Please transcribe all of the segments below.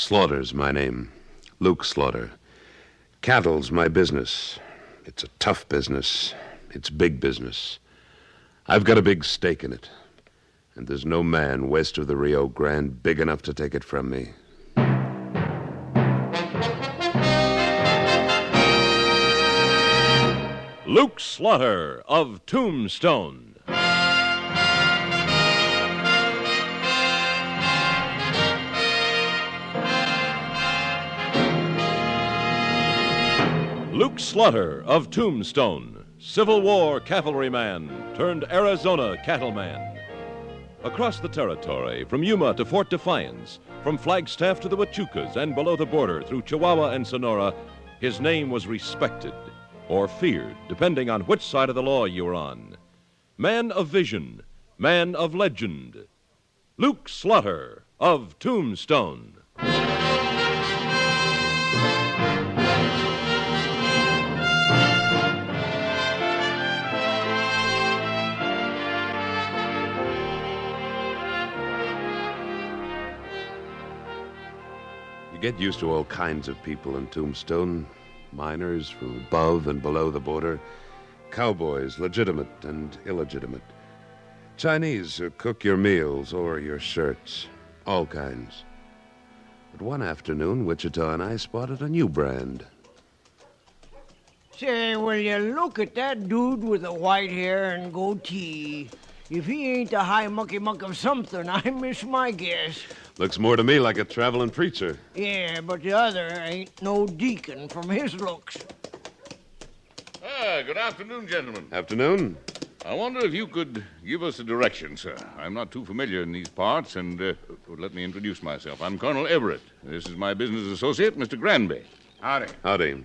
Slaughter's my name. Luke Slaughter. Cattle's my business. It's a tough business. It's big business. I've got a big stake in it. And there's no man west of the Rio Grande big enough to take it from me. Luke Slaughter of Tombstone. Luke Slaughter of Tombstone, Civil War cavalryman turned Arizona cattleman. Across the territory, from Yuma to Fort Defiance, from Flagstaff to the Huachucas and below the border through Chihuahua and Sonora, his name was respected or feared, depending on which side of the law you were on. Man of vision, man of legend, Luke Slaughter of Tombstone. You get used to all kinds of people in Tombstone. Miners from above and below the border. Cowboys, legitimate and illegitimate. Chinese who cook your meals or your shirts. All kinds. But one afternoon, Wichita and I spotted a new brand. Say, will you look at that dude with the white hair and goatee? If he ain't the high mucky-muck of something, I miss my guess. Looks more to me like a traveling preacher. Yeah, but the other ain't no deacon from his looks. Good afternoon, gentlemen. Afternoon. I wonder if you could give us a direction, sir. I'm not too familiar in these parts, and let me introduce myself. I'm Colonel Everett. This is my business associate, Mr. Granby. Howdy. Howdy.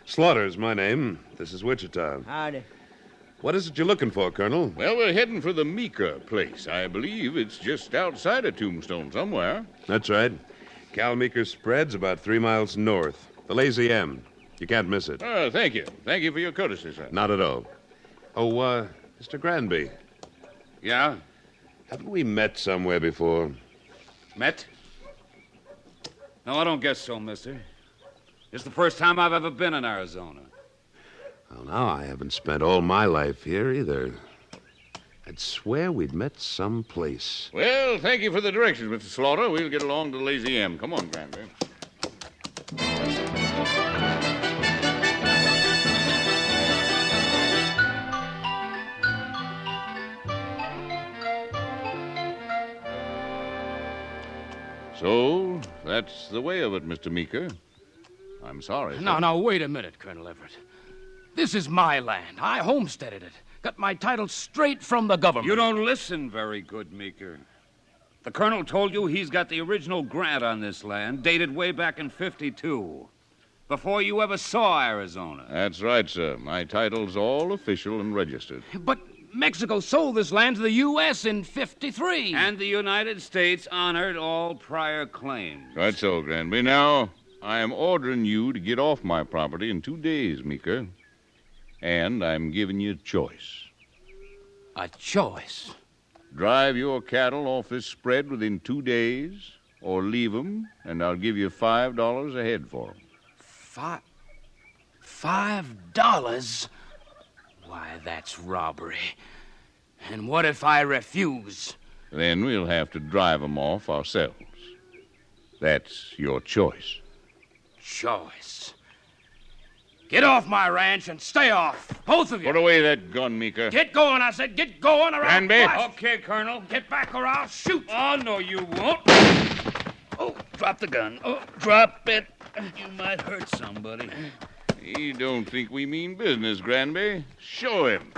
Slaughter's my name. This is Wichita. Howdy. What is it you're looking for, Colonel? Well, we're heading for the Meeker place. I believe it's just outside of Tombstone somewhere. That's right. Cal Meeker's spread's about 3 miles north. The Lazy M. You can't miss it. Thank you. Thank you for your courtesy, sir. Not at all. Oh, Mr. Granby. Yeah? Haven't we met somewhere before? Met? No, I don't guess so, mister. It's the first time I've ever been in Arizona. Well, now, I haven't spent all my life here either. I'd swear we'd met someplace. Well, thank you for the directions, Mr. Slaughter. We'll get along to the Lazy M. Come on, Granby. So, that's the way of it, Mr. Meeker. I'm sorry. No, wait a minute, Colonel Everett. This is my land. I homesteaded it. Got my title straight from the government. You don't listen very good, Meeker. The colonel told you he's got the original grant on this land, dated way back in 52, before you ever saw Arizona. That's right, sir. My title's all official and registered. But Mexico sold this land to the U.S. in 53. And the United States honored all prior claims. Right so, Granby. Now, I am ordering you to get off my property in 2 days, Meeker. And I'm giving you a choice. A choice? Drive your cattle off this spread within 2 days, or leave 'em, and I'll give you $5 a head for 'em. $5? Why, that's robbery. And what if I refuse? Then we'll have to drive 'em off ourselves. That's your choice. Choice? Get off my ranch and stay off, both of you. Put away that gun, Meeker. Get going, I said. Get going or I'll Granby. bust. Okay, Colonel. Get back or I'll shoot. Oh, no, you won't. Oh, drop the gun. Oh, drop it. You might hurt somebody. He don't think we mean business, Granby. Show him.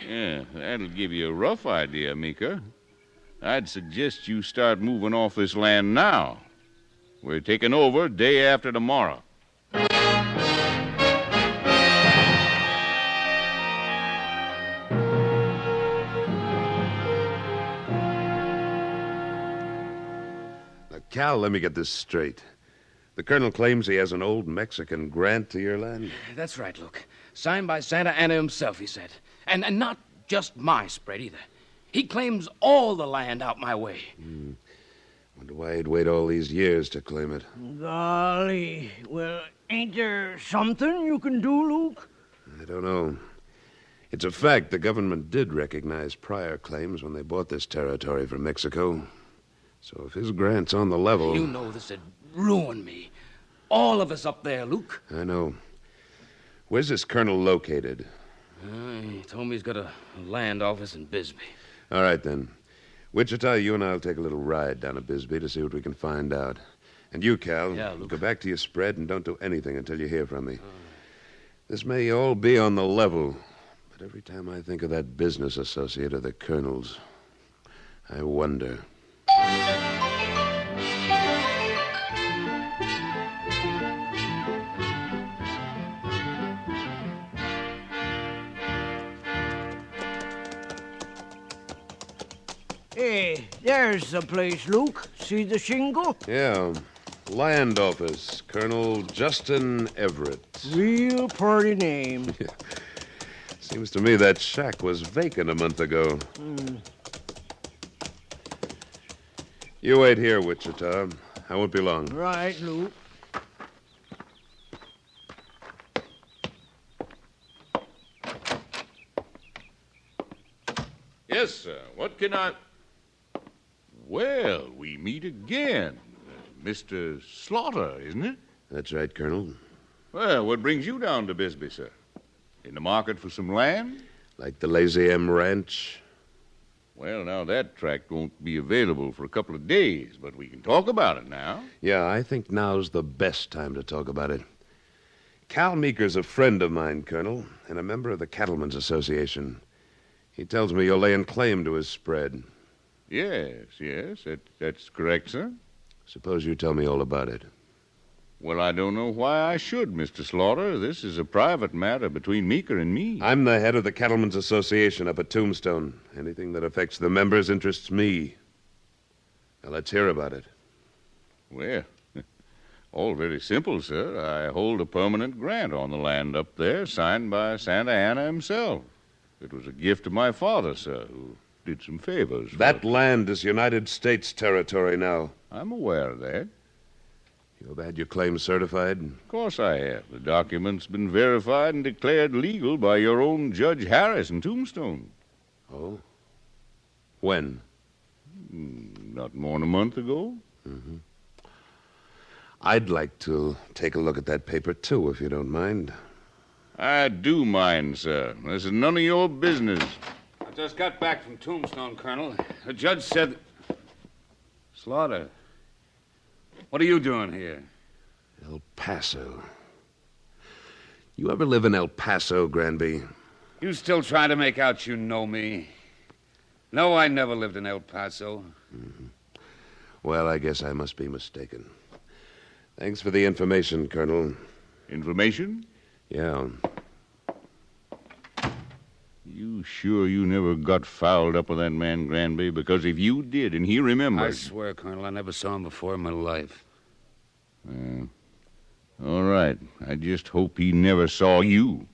Yeah, that'll give you a rough idea, Meeker. I'd suggest you start moving off this land now. We're taking over day after tomorrow. Now, Cal, let me get this straight. The colonel claims he has an old Mexican grant to your land? That's right, Luke. Signed by Santa Anna himself, he said. And not just my spread, either. He claims all the land out my way. Wonder why he'd wait all these years to claim it. Golly. Well, ain't there something you can do, Luke? I don't know. It's a fact the government did recognize prior claims when they bought this territory from Mexico. So if his grant's on the level... You know this would ruin me. All of us up there, Luke. I know. Where's this colonel located? He told me he's got a land office in Bisbee. All right, then. Wichita, you and I'll take a little ride down to Bisbee to see what we can find out. And you, Cal, Yeah, Luke. go back to your spread and don't do anything until you hear from me. This may all be on the level, but every time I think of that business associate of the colonel's, I wonder. Hey, there's the place, Luke. See the shingle? Yeah, land office, Colonel Justin Everett. Real pretty name. Seems to me that shack was vacant a month ago. You wait here, Wichita. I won't be long. Right, Luke. Yes, sir. What can I... Well, we meet again. Mr. Slaughter, isn't it? That's right, Colonel. Well, what brings you down to Bisbee, sir? In the market for some land? Like the Lazy M Ranch. Well, now, that tract won't be available for a couple of days, but we can talk about it now. Yeah, I think now's the best time to talk about it. Cal Meeker's a friend of mine, Colonel, and a member of the Cattlemen's Association. He tells me you're laying claim to his spread. Yes, that's correct, sir. Suppose you tell me all about it. Well, I don't know why I should, Mr. Slaughter. This is a private matter between Meeker and me. I'm the head of the Cattlemen's Association up at Tombstone. Anything that affects the members interests me. Now, let's hear about it. Well, all very simple, sir. I hold a permanent grant on the land up there, signed by Santa Anna himself. It was a gift of my father, sir, who did some favors. That land is United States territory now. I'm aware of that. You've had your claim certified? Of course I have. The document's been verified and declared legal by your own Judge Harris in Tombstone. Oh? When? Not more than a month ago. I'd like to take a look at that paper, too, if you don't mind. I do mind, sir. This is none of your business. I just got back from Tombstone, Colonel. The judge said... Slaughter, what are you doing here? El Paso. You ever live in El Paso, Granby? You still trying to make out you know me? No, I never lived in El Paso. Well, I guess I must be mistaken. Thanks for the information, Colonel. Information? Yeah. You sure you never got fouled up with that man, Granby? Because if you did and he remembered... I swear, Colonel, I never saw him before in my life. All right. I just hope he never saw you.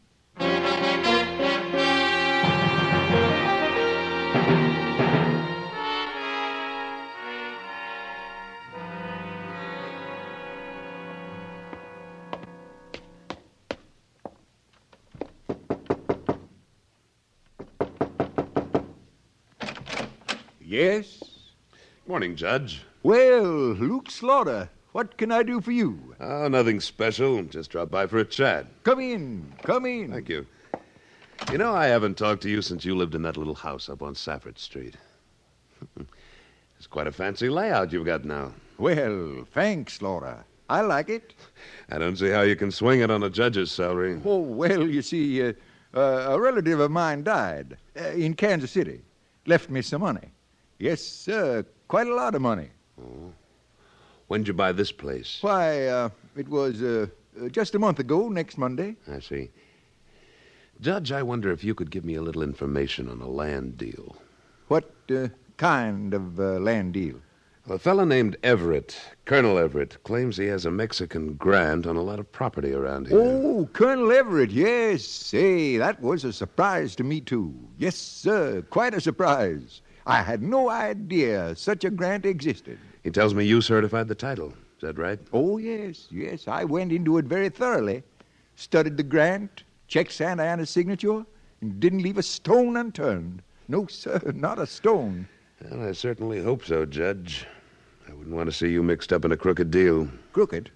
Yes? Morning, Judge. Well, Luke Slaughter, what can I do for you? Oh, nothing special. Just dropped by for a chat. Come in. Thank you. You know, I haven't talked to you since you lived in that little house up on Safford Street. It's quite a fancy layout you've got now. Well, thanks, Slaughter. I like it. I don't see how you can swing it on a judge's salary. Oh, well, you see, a relative of mine died in Kansas City. Left me some money. Yes, sir, quite a lot of money. Oh. When'd you buy this place? Why, it was just a month ago, next Monday. I see. Judge, I wonder if you could give me a little information on a land deal. What kind of land deal? Well, a fellow named Everett, Colonel Everett, claims he has a Mexican grant on a lot of property around here. Oh, Colonel Everett, yes. Say, that was a surprise to me, too. Yes, sir, quite a surprise. I had no idea such a grant existed. He tells me you certified the title. Is that right? Oh, yes. I went into it very thoroughly. Studied the grant, checked Santa Anna's signature, and didn't leave a stone unturned. No, sir, not a stone. Well, I certainly hope so, Judge. I wouldn't want to see you mixed up in a crooked deal. Crooked?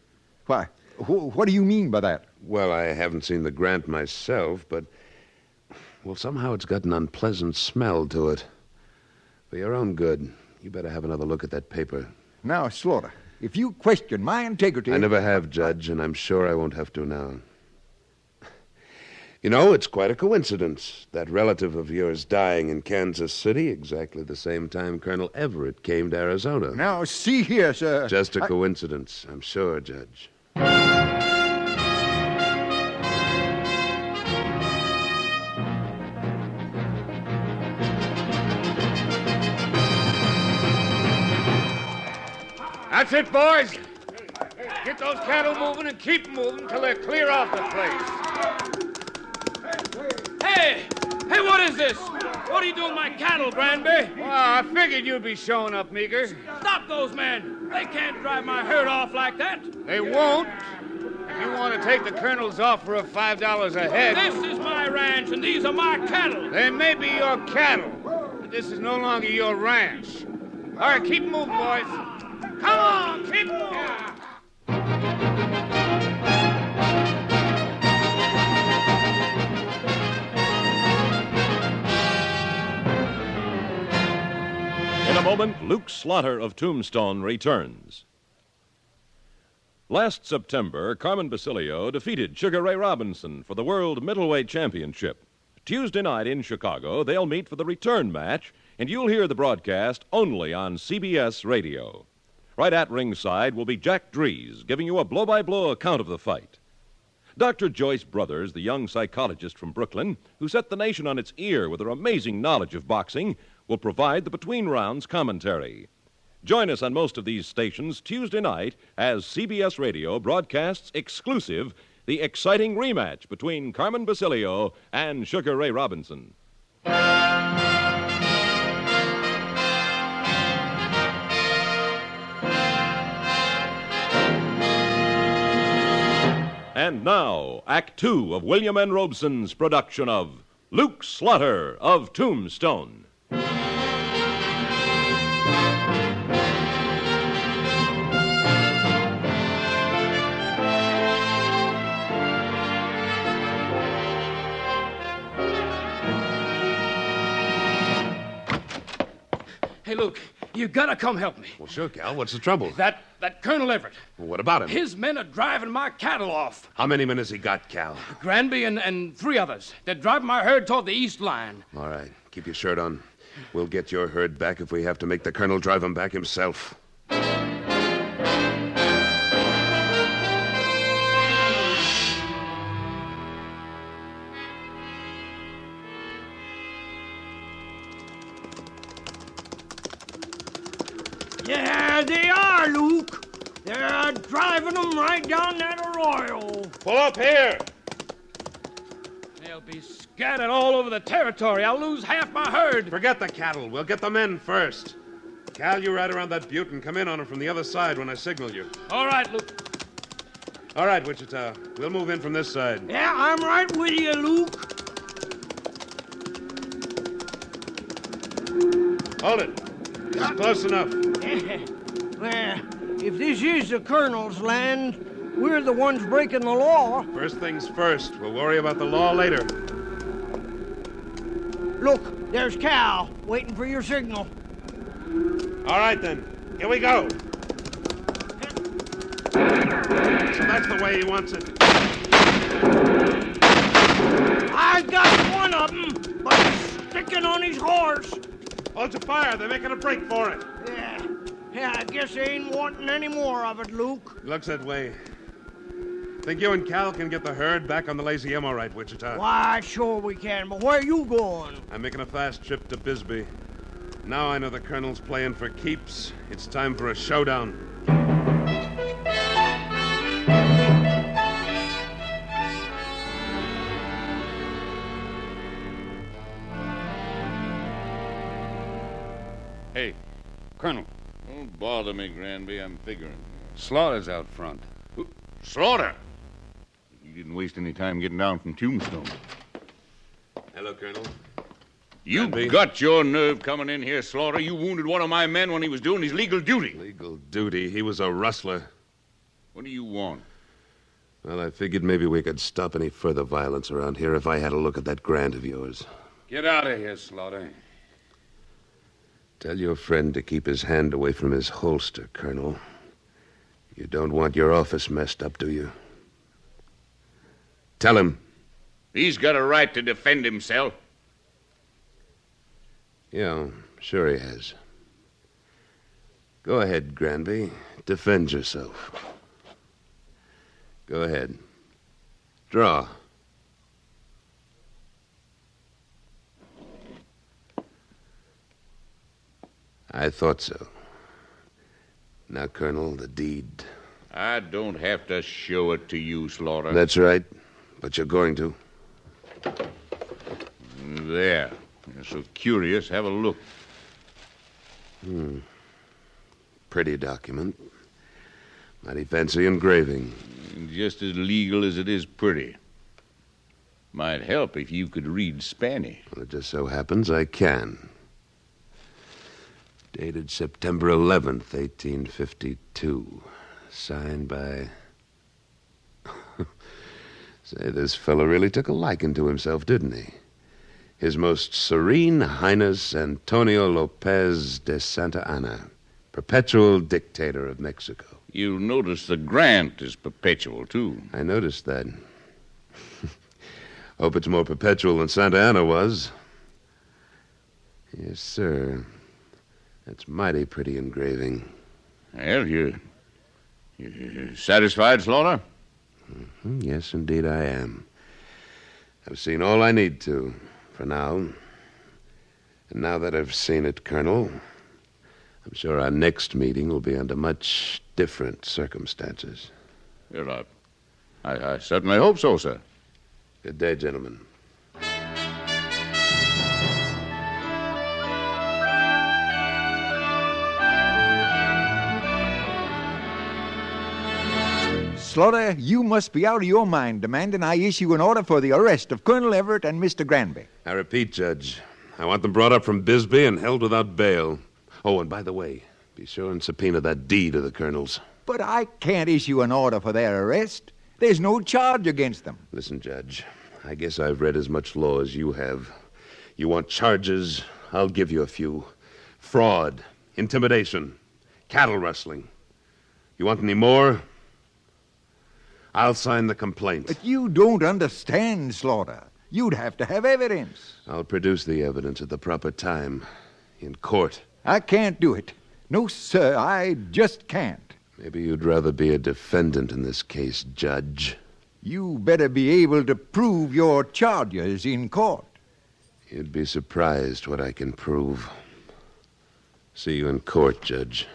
Why, what do you mean by that? Well, I haven't seen the grant myself, but... Well, somehow it's got an unpleasant smell to it. For your own good, you better have another look at that paper. Now, Slaughter, if you question my integrity... I never have, Judge, and I'm sure I won't have to now. You know, it's quite a coincidence, that relative of yours dying in Kansas City exactly the same time Colonel Everett came to Arizona. Now, see here, sir. Just a coincidence, I'm sure, Judge. That's it, boys. Get those cattle moving and keep moving till they're clear off the place. Hey, what is this? What are you doing with my cattle, Granby? Well, I figured you'd be showing up, Meeker. Stop those men. They can't drive my herd off like that. They won't. If you want to take the colonel's offer of $5 a head... This is my ranch, and these are my cattle. They may be your cattle, but this is no longer your ranch. All right, keep moving, boys. Come on, keep moving. In a moment, Luke Slaughter of Tombstone returns. Last September, Carmen Basilio defeated Sugar Ray Robinson for the World Middleweight Championship. Tuesday night in Chicago, they'll meet for the return match, and you'll hear the broadcast only on CBS Radio. Right at ringside will be Jack Dries, giving you a blow-by-blow account of the fight. Dr. Joyce Brothers, the young psychologist from Brooklyn, who set the nation on its ear with her amazing knowledge of boxing, will provide the between-rounds commentary. Join us on most of these stations Tuesday night as CBS Radio broadcasts exclusive the exciting rematch between Carmen Basilio and Sugar Ray Robinson. And now, Act Two of William N. Robeson's production of Luke Slaughter of Tombstone. Hey, Luke, you gotta come help me. Well, sure, Cal. What's the trouble? That Colonel Everett. Well, what about him? His men are driving my cattle off. How many men has he got, Cal? Granby and 3 others. They're driving my herd toward the east line. All right. Keep your shirt on. We'll get your herd back if we have to make the colonel drive him back himself. Yeah, they are, Luke. They're driving them right down that arroyo. Pull up here. They'll be scattered all over the territory. I'll lose half my herd. Forget the cattle. We'll get the men first. Cal, you ride around that butte and come in on them from the other side when I signal you. All right, Luke. All right, Wichita. We'll move in from this side. Yeah, I'm right with you, Luke. Hold it. This is close enough. Well, if this is the colonel's land, we're the ones breaking the law. First things first. We'll worry about the law later. Look, there's Cal, waiting for your signal. All right, then. Here we go. So that's the way he wants it. I got one of them, but he's sticking on his horse. Hold your fire. They're making a break for it. Yeah, I guess they ain't wanting any more of it, Luke. Looks that way. Think you and Cal can get the herd back on the Lazy M all right, Wichita? Why, sure we can, but where you going? I'm making a fast trip to Bisbee. Now I know the colonel's playing for keeps. It's time for a showdown. Hey, Colonel. Don't bother me, Granby. I'm figuring. Slaughter's out front. Slaughter! You didn't waste any time getting down from Tombstone. Hello, Colonel. You Granby? got your nerve coming in here, Slaughter. You wounded one of my men when he was doing his legal duty. Legal duty? He was a rustler. What do you want? Well, I figured maybe we could stop any further violence around here if I had a look at that grant of yours. Get out of here, Slaughter. Tell your friend to keep his hand away from his holster, Colonel. You don't want your office messed up, do you? Tell him. He's got a right to defend himself. Yeah, sure he has. Go ahead, Granby. Defend yourself. Go ahead. Draw. I thought so. Now, Colonel, the deed. I don't have to show it to you, Slaughter. That's right, but you're going to. There. You're so curious. Have a look. Pretty document. Mighty fancy engraving. Just as legal as it is pretty. Might help if you could read Spanish. Well, it just so happens I can. Dated September 11th, 1852. Signed by... Say, this fellow really took a liking to himself, didn't he? His Most Serene Highness Antonio Lopez de Santa Anna, perpetual dictator of Mexico. You'll notice the grant is perpetual, too. I noticed that. Hope it's more perpetual than Santa Anna was. Yes, sir. That's mighty pretty engraving. Well, you satisfied, Slaughter? Yes, indeed I am. I've seen all I need to, for now. And now that I've seen it, Colonel, I'm sure our next meeting will be under much different circumstances. Well, I certainly hope so, sir. Good day, gentlemen. Slaughter, you must be out of your mind demanding I issue an order for the arrest of Colonel Everett and Mr. Granby. I repeat, Judge, I want them brought up from Bisbee and held without bail. Oh, and by the way, be sure and subpoena that deed of the Colonel's. But I can't issue an order for their arrest. There's no charge against them. Listen, Judge, I guess I've read as much law as you have. You want charges? I'll give you a few. Fraud, intimidation, cattle rustling. You want any more? I'll sign the complaint. But you don't understand, Slaughter. You'd have to have evidence. I'll produce the evidence at the proper time. In court. I can't do it. No, sir, I just can't. Maybe you'd rather be a defendant in this case, Judge. You better be able to prove your charges in court. You'd be surprised what I can prove. See you in court, Judge.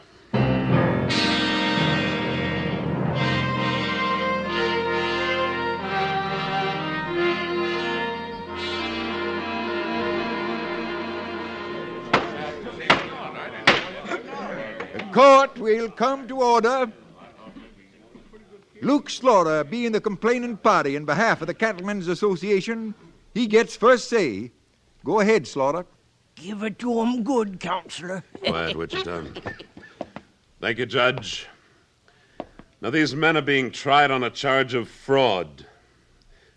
Court will come to order. Luke Slaughter, being the complaining party in behalf of the Cattlemen's Association, he gets first say. Go ahead, Slaughter. Give it to 'em good, Counselor. Quiet, Wichita. Thank you, Judge. Now, these men are being tried on a charge of fraud.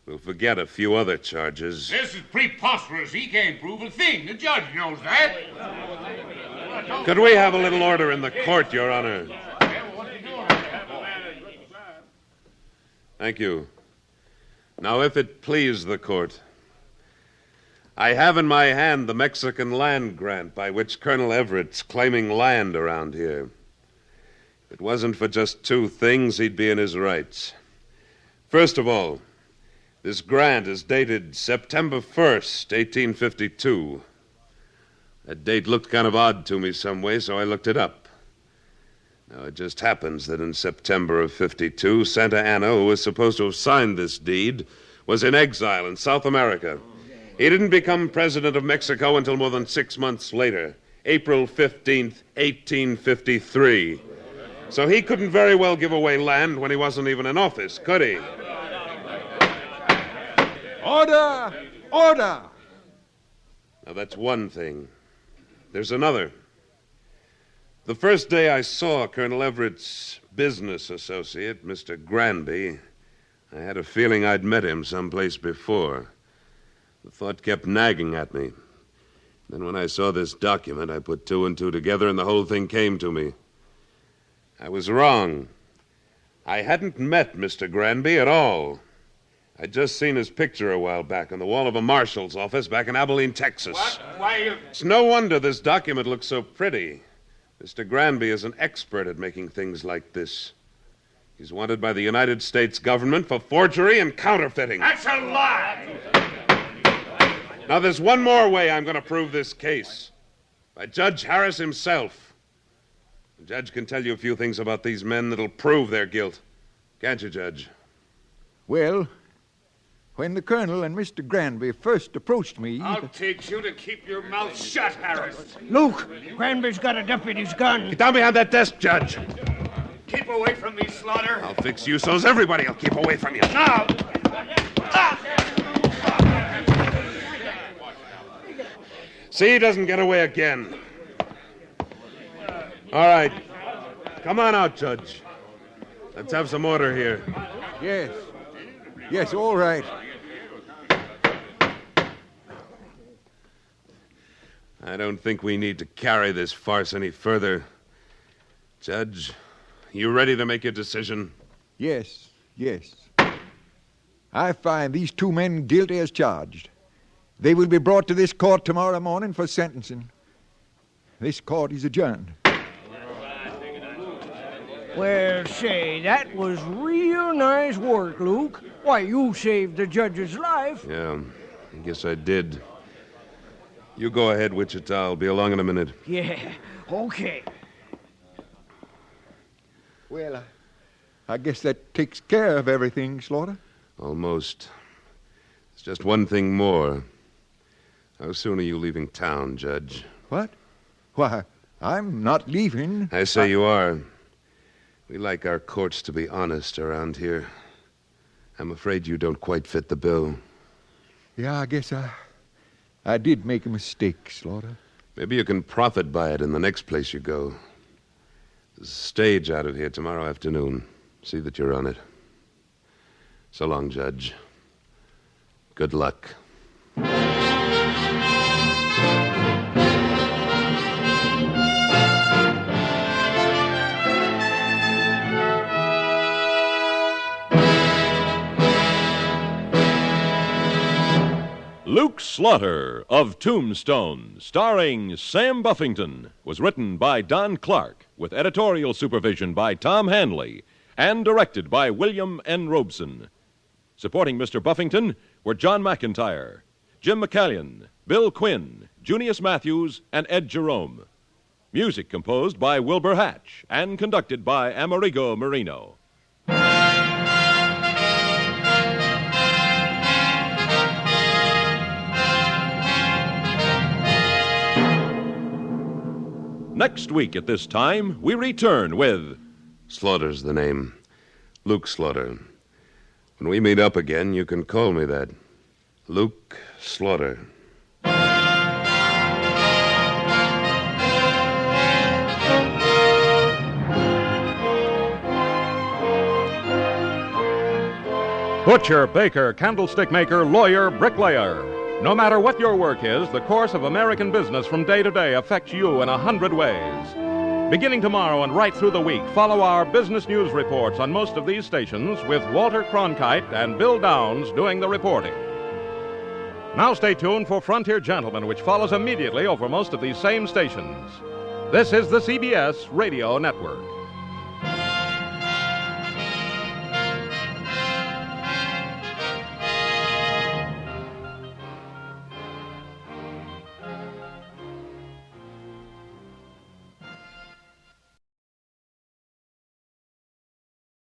We'll forget a few other charges. This is preposterous. He can't prove a thing. The judge knows that. Could we have a little order in the court, Your Honor? Thank you. Now, if it please the court, I have in my hand the Mexican land grant by which Colonel Everett's claiming land around here. If it wasn't for just two things, he'd be in his rights. First of all, this grant is dated September 1st, 1852. That date looked kind of odd to me some way, so I looked it up. Now, it just happens that in September of 52, Santa Anna, who was supposed to have signed this deed, was in exile in South America. He didn't become president of Mexico until more than 6 months later. April 15th, 1853. So he couldn't very well give away land when he wasn't even in office, could he? Order! Order! Now, that's one thing. There's another. The first day I saw Colonel Everett's business associate, Mr. Granby, I had a feeling I'd met him someplace before. The thought kept nagging at me. Then when I saw this document, I put two and two together, and the whole thing came to me. I was wrong. I hadn't met Mr. Granby at all. I'd just seen his picture a while back on the wall of a marshal's office back in Abilene, Texas. What? Why you... It's no wonder this document looks so pretty. Mr. Granby is an expert at making things like this. He's wanted by the United States government for forgery and counterfeiting. That's a lie! Now, there's one more way I'm going to prove this case. By Judge Harris himself. The judge can tell you a few things about these men that'll prove their guilt. Can't you, Judge? Well, when the Colonel and Mr. Granby first approached me... I'll teach you to keep your mouth shut, Harris. Luke, Granby's got a deputy's gun. Get down behind that desk, Judge. Keep away from me, Slaughter. I'll fix you so's everybody will keep away from you. Now! See, he doesn't get away again. All right. Come on out, Judge. Let's have some order here. Yes. Yes, all right. I don't think we need to carry this farce any further. Judge, you ready to make your decision? Yes, yes. I find these two men guilty as charged. They will be brought to this court tomorrow morning for sentencing. This court is adjourned. Well, say, that was real nice work, Luke. Why, you saved the judge's life. Yeah, I guess I did. You go ahead, Wichita. I'll be along in a minute. Yeah, okay. Well, I guess that takes care of everything, Slaughter. Almost. There's just one thing more. How soon are you leaving town, Judge? What? Why, I'm not leaving. I say you are. We like our courts to be honest around here. I'm afraid you don't quite fit the bill. Yeah, I guess I did make a mistake, Slaughter. Maybe you can profit by it in the next place you go. There's a stage out of here tomorrow afternoon. See that you're on it. So long, Judge. Good luck. Luke Slaughter of Tombstone, starring Sam Buffington, was written by Don Clark, with editorial supervision by Tom Hanley, and directed by William N. Robeson. Supporting Mr. Buffington were John McIntyre, Jim McCallion, Bill Quinn, Junius Matthews, and Ed Jerome. Music composed by Wilbur Hatch and conducted by Amerigo Marino. Next week at this time, we return with... Slaughter's the name. Luke Slaughter. When we meet up again, you can call me that. Luke Slaughter. Butcher, baker, candlestick maker, lawyer, bricklayer. No matter what your work is, the course of American business from day to day affects you in 100 ways. Beginning tomorrow and right through the week, follow our business news reports on most of these stations with Walter Cronkite and Bill Downs doing the reporting. Now stay tuned for Frontier Gentlemen, which follows immediately over most of these same stations. This is the CBS Radio Network.